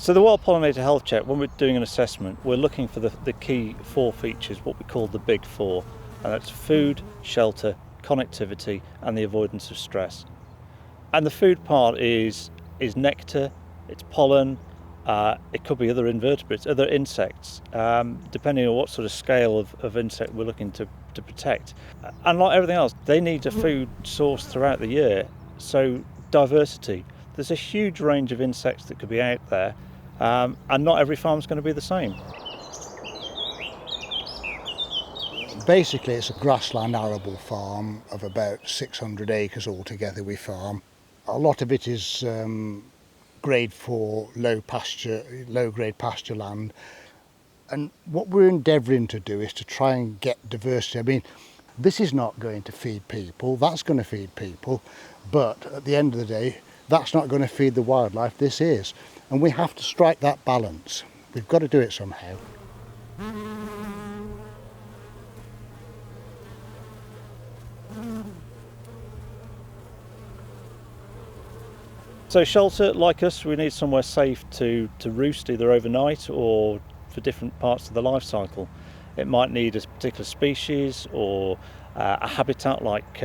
So the Wild Pollinator Health Check, when we're doing an assessment, we're looking for the key 4 features, what we call the big 4, and that's food, shelter, connectivity and the avoidance of stress. And the food part is nectar, it's pollen, it could be other invertebrates, other insects, depending on what sort of scale of insect we're looking to protect. And like everything else, they need a food source throughout the year, so diversity. There's a huge range of insects that could be out there, and not every farm's going to be the same. Basically, it's a grassland arable farm of about 600 acres altogether we farm. A lot of it is grade 4 low grade pasture land. And what we're endeavouring to do is to try and get diversity. I mean, this is not going to feed people, that's going to feed people, but at the end of the day, that's not going to feed the wildlife, this is. And we have to strike that balance. We've got to do it somehow. So shelter, like us, we need somewhere safe to roost either overnight or for different parts of the life cycle. It might need a particular species or a habitat like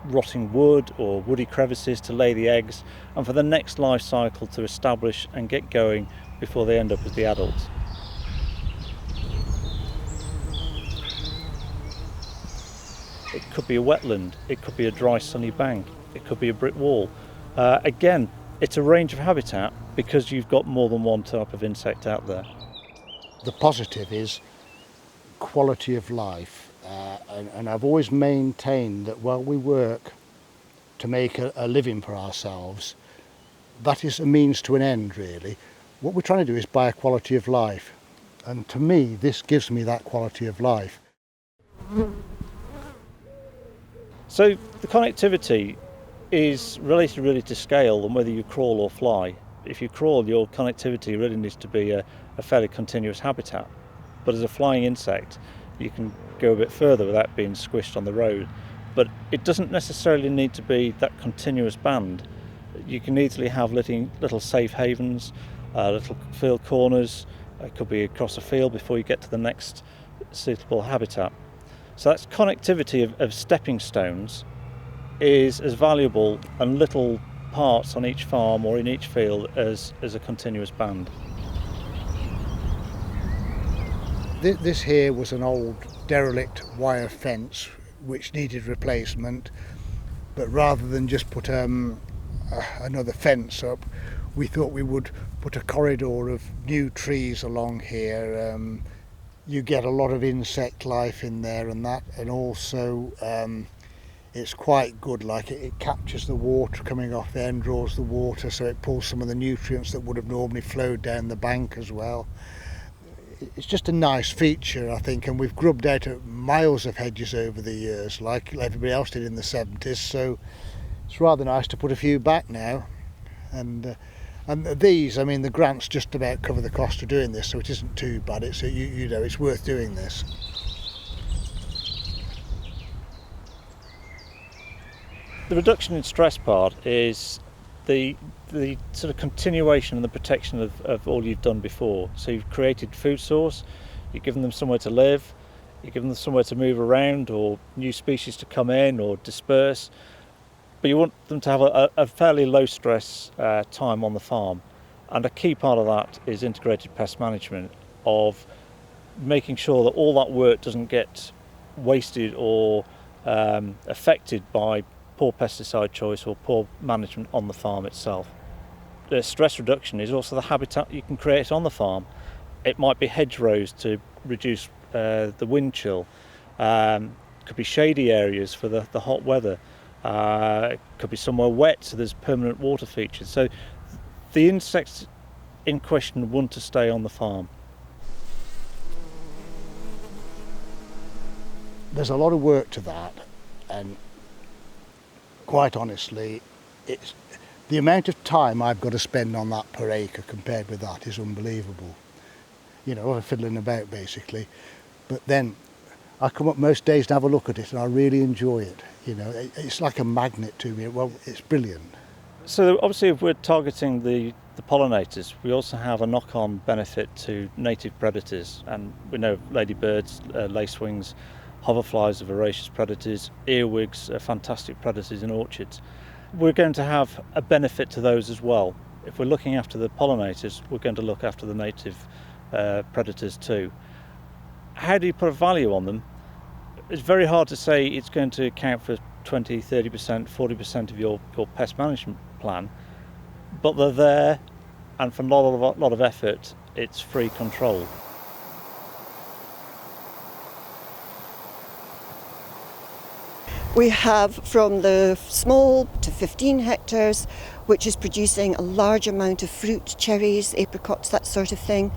rotting wood or woody crevices to lay the eggs, and for the next life cycle to establish and get going before they end up as the adults. It could be a wetland, it could be a dry sunny bank, it could be a brick wall. Again, it's a range of habitat because you've got more than one type of insect out there. The positive is quality of life, and I've always maintained that while we work to make a living for ourselves, that is a means to an end really. What we're trying to do is buy a quality of life, and to me this gives me that quality of life. So the connectivity is related really to scale and whether you crawl or fly. If you crawl, your connectivity really needs to be a fairly continuous habitat, but as a flying insect you can go a bit further without being squished on the road. But it doesn't necessarily need to be that continuous band. You can easily have little safe havens, little field corners. It could be across a field before you get to the next suitable habitat. So that's connectivity of stepping stones is as valuable and little parts on each farm or in each field as a continuous band. This here was an old derelict wire fence which needed replacement, but rather than just put another fence up, we thought we would put a corridor of new trees along here. You get a lot of insect life in there and that, and also it's quite good, like it captures the water coming off there and draws the water, so it pulls some of the nutrients that would have normally flowed down the bank as well. It's just a nice feature, I think, and we've grubbed out miles of hedges over the years like everybody else did in the 70s, so it's rather nice to put a few back now. And these, I mean, the grants just about cover the cost of doing this, so it isn't too bad. It's you know, it's worth doing this. The reduction in stress part is the sort of continuation and the protection of all you've done before. So you've created food source, you've given them somewhere to live, you've given them somewhere to move around or new species to come in or disperse, but you want them to have a fairly low stress time on the farm. And a key part of that is integrated pest management, of making sure that all that work doesn't get wasted or affected by poor pesticide choice or poor management on the farm itself. The stress reduction is also the habitat you can create on the farm. It might be hedgerows to reduce the wind chill, could be shady areas for the hot weather, it could be somewhere wet so there's permanent water features. So the insects in question want to stay on the farm. There's a lot of work to that, and quite honestly, it's the amount of time I've got to spend on that per acre compared with that is unbelievable. You know, I'm fiddling about basically, but then I come up most days and have a look at it and I really enjoy it. You know, it's like a magnet to me. Well, it's brilliant. So obviously if we're targeting the pollinators, we also have a knock-on benefit to native predators, and we know ladybirds, lacewings, hoverflies are voracious predators, earwigs are fantastic predators in orchards. We're going to have a benefit to those as well. If we're looking after the pollinators, we're going to look after the native predators too. How do you put a value on them? It's very hard to say it's going to account for 20, 30%, 40% of your pest management plan, but they're there, and for a lot of effort, it's free control. We have from the small to 15 hectares, which is producing a large amount of fruit, cherries, apricots, that sort of thing.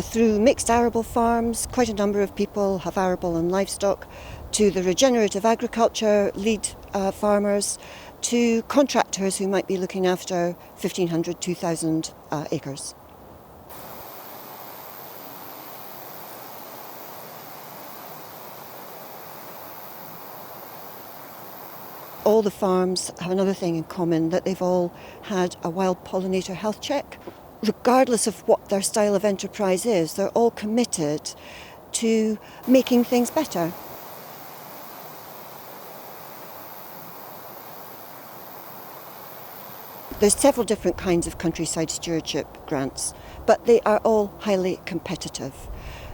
Through mixed arable farms, quite a number of people have arable and livestock, to the regenerative agriculture lead farmers, to contractors who might be looking after 1,500, 2,000 acres. All the farms have another thing in common, that they've all had a Wild Pollinator Health Check. Regardless of what their style of enterprise is, they're all committed to making things better. There's several different kinds of countryside stewardship grants, but they are all highly competitive.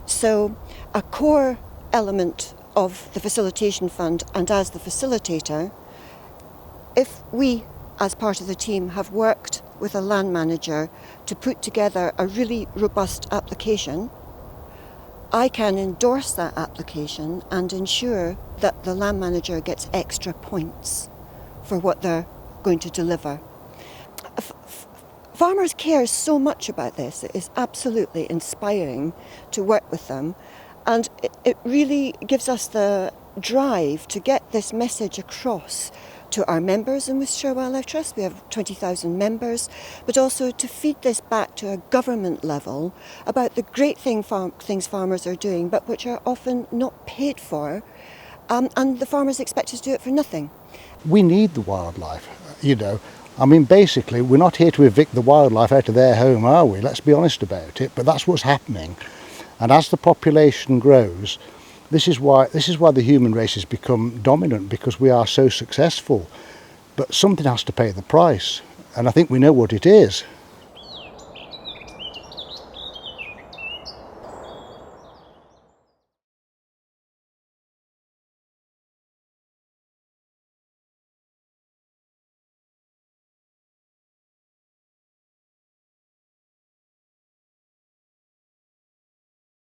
So a core element of the Facilitation Fund, and as the facilitator, if we as part of the team have worked with a land manager to put together a really robust application, I can endorse that application and ensure that the land manager gets extra points for what they're going to deliver. Farmers care so much about this. It is absolutely inspiring to work with them, and it really gives us the drive to get this message across to our members in Worcestershire Wildlife Trust. We have 20,000 members, but also to feed this back to a government level about the great things farmers are doing, but which are often not paid for, and the farmers expect us to do it for nothing. We need the wildlife, I mean, basically, we're not here to evict the wildlife out of their home, are we? Let's be honest about it, but that's what's happening. And as the population grows, this is why the human race has become dominant, because we are so successful. But something has to pay the price, and I think we know what it is.